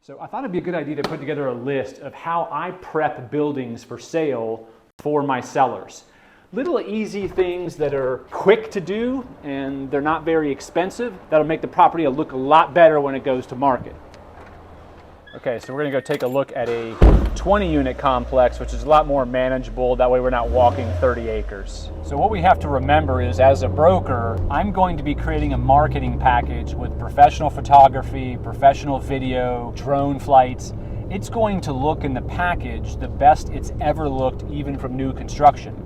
So I thought it'd be a good idea to put together a list of how I prep buildings for sale for my sellers. Little easy things that are quick to do and they're not very expensive. That'll make the property look a lot better when it goes to market. Okay, so we're gonna go take a look at a 20 unit complex, which is a lot more manageable. That way we're not walking 30 acres. So what we have to remember is, as a broker, I'm going to be creating a marketing package with professional photography, professional video, drone flights. It's going to look in the package the best it's ever looked, even from new construction.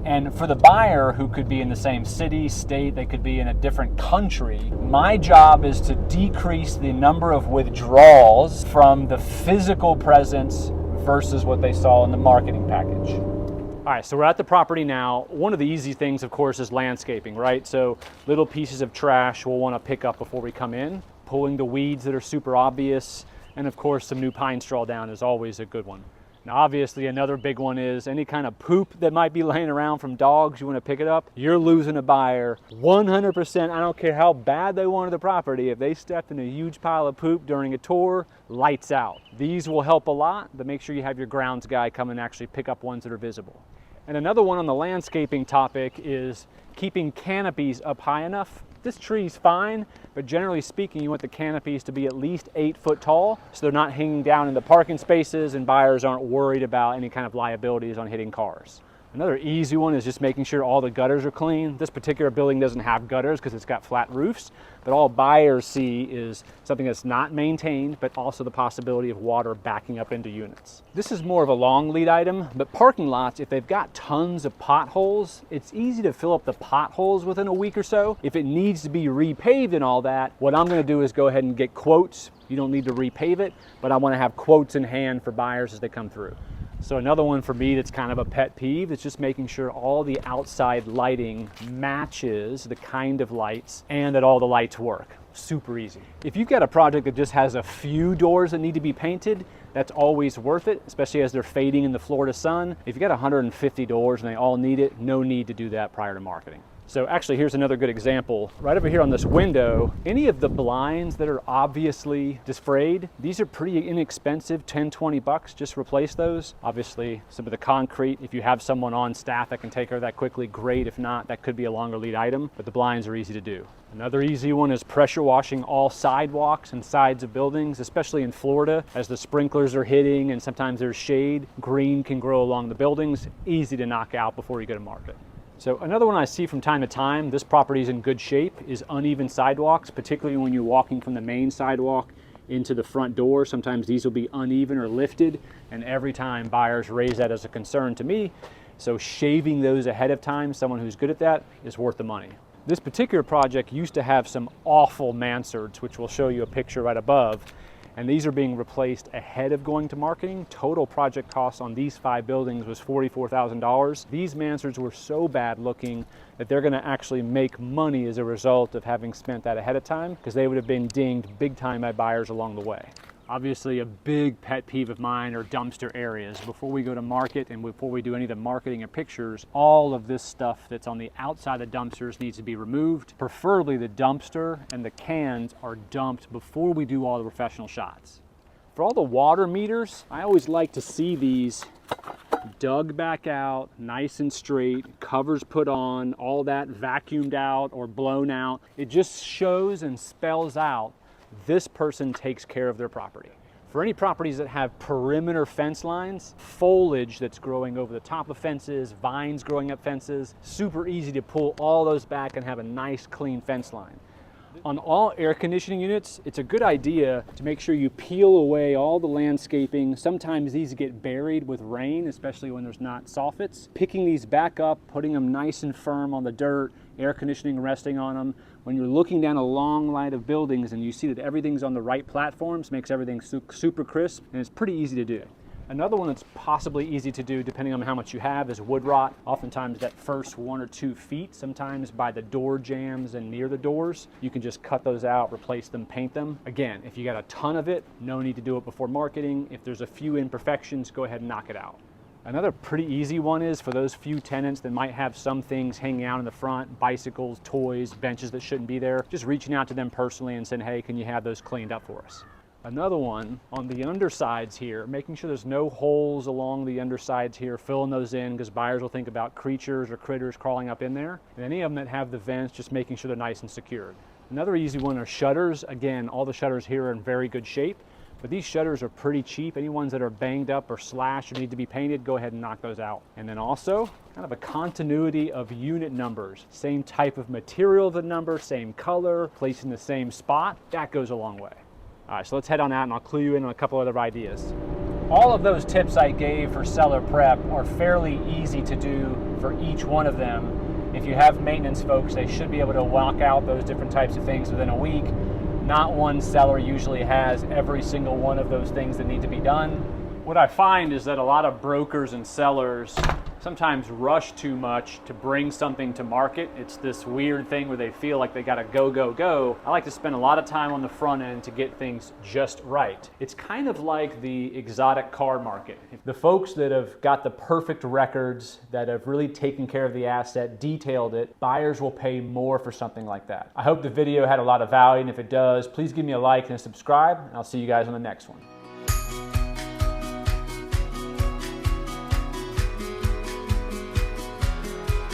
And for the buyer, who could be in the same city, state, they could be in a different country, my job is to decrease the number of withdrawals from the physical presence versus what they saw in the marketing package. All right, so we're at the property now. One of the easy things, of course, is landscaping, right? So little pieces of trash we'll want to pick up before we come in, pulling the weeds that are super obvious, and of course some new pine straw down is always a good one. Now, obviously, another big one is any kind of poop that might be laying around from dogs. You want to pick it up. You're losing a buyer 100%. I don't care how bad they wanted the property. If they stepped in a huge pile of poop during a tour, lights out. These will help a lot, but make sure you have your grounds guy come and actually pick up ones that are visible. And another one on the landscaping topic is keeping canopies up high enough. This tree's fine, but generally speaking, you want the canopies to be at least 8 foot tall, so they're not hanging down in the parking spaces and buyers aren't worried about any kind of liabilities on hitting cars. Another easy one is just making sure all the gutters are clean. This particular building doesn't have gutters because it's got flat roofs, but all buyers see is something that's not maintained, but also the possibility of water backing up into units. This is more of a long lead item, but parking lots, if they've got tons of potholes, it's easy to fill up the potholes within a week or so. If it needs to be repaved and all that, what I'm gonna do is go ahead and get quotes. You don't need to repave it, but I wanna have quotes in hand for buyers as they come through. So another one for me that's kind of a pet peeve is just making sure all the outside lighting matches the kind of lights and that all the lights work. Super easy. If you've got a project that just has a few doors that need to be painted, that's always worth it, especially as they're fading in the Florida sun. If you've got 150 doors and they all need it, no need to do that prior to marketing. So actually, here's another good example. Right over here on this window, any of the blinds that are obviously disfrayed, these are pretty inexpensive, 10, 20 bucks, just replace those. Obviously, some of the concrete, if you have someone on staff that can take care of that quickly, great. If not, that could be a longer lead item, but the blinds are easy to do. Another easy one is pressure washing all sidewalks and sides of buildings, especially in Florida, as the sprinklers are hitting and sometimes there's shade. Green can grow along the buildings, easy to knock out before you go to market. So another one I see from time to time, this property is in good shape, is uneven sidewalks, particularly when you're walking from the main sidewalk into the front door. Sometimes these will be uneven or lifted, and every time buyers raise that as a concern to me. So shaving those ahead of time, someone who's good at that, is worth the money. This particular project used to have some awful mansards, which we'll show you a picture right above. And these are being replaced ahead of going to marketing. Total project cost on these 5 buildings was $44,000. These mansards were so bad looking that they're gonna actually make money as a result of having spent that ahead of time, because they would have been dinged big time by buyers along the way. Obviously, a big pet peeve of mine are dumpster areas. Before we go to market and before we do any of the marketing or pictures, all of this stuff that's on the outside of dumpsters needs to be removed. Preferably the dumpster and the cans are dumped before we do all the professional shots. For all the water meters, I always like to see these dug back out, nice and straight, covers put on, all that vacuumed out or blown out. It just shows and spells out this person takes care of their property. For any properties that have perimeter fence lines, foliage that's growing over the top of fences, vines growing up fences, super easy to pull all those back and have a nice clean fence line. On all air conditioning units, it's a good idea to make sure you peel away all the landscaping. Sometimes these get buried with rain, especially when there's not soffits. Picking these back up, putting them nice and firm on the dirt, air conditioning resting on them. When you're looking down a long line of buildings and you see that everything's on the right platforms, makes everything super crisp, and it's pretty easy to do. Another one that's possibly easy to do, depending on how much you have, is wood rot. Oftentimes that first 1 or 2 feet, sometimes by the door jambs and near the doors, you can just cut those out, replace them, paint them. Again, if you got a ton of it, no need to do it before marketing. If there's a few imperfections, go ahead and knock it out. Another pretty easy one is for those few tenants that might have some things hanging out in the front, bicycles, toys, benches that shouldn't be there, just reaching out to them personally and saying, hey, can you have those cleaned up for us? Another one on the undersides here, making sure there's no holes along the undersides here, filling those in because buyers will think about creatures or critters crawling up in there. And any of them that have the vents, just making sure they're nice and secured. Another easy one are shutters. Again, all the shutters here are in very good shape, but these shutters are pretty cheap. Any ones that are banged up or slashed or need to be painted, go ahead and knock those out. And then also, kind of a continuity of unit numbers. Same type of material of the number, same color, placed in the same spot. That goes a long way. All right, so let's head on out and I'll clue you in on a couple other ideas. All of those tips I gave for cellar prep are fairly easy to do for each one of them. If you have maintenance folks, they should be able to walk out those different types of things within a week. Not one seller usually has every single one of those things that need to be done. What I find is that a lot of brokers and sellers sometimes rush too much to bring something to market. It's this weird thing where they feel like they gotta go, go, go. I like to spend a lot of time on the front end to get things just right. It's kind of like the exotic car market. The folks that have got the perfect records, that have really taken care of the asset, detailed it, buyers will pay more for something like that. I hope the video had a lot of value, and if it does, please give me a like and a subscribe, and I'll see you guys on the next one.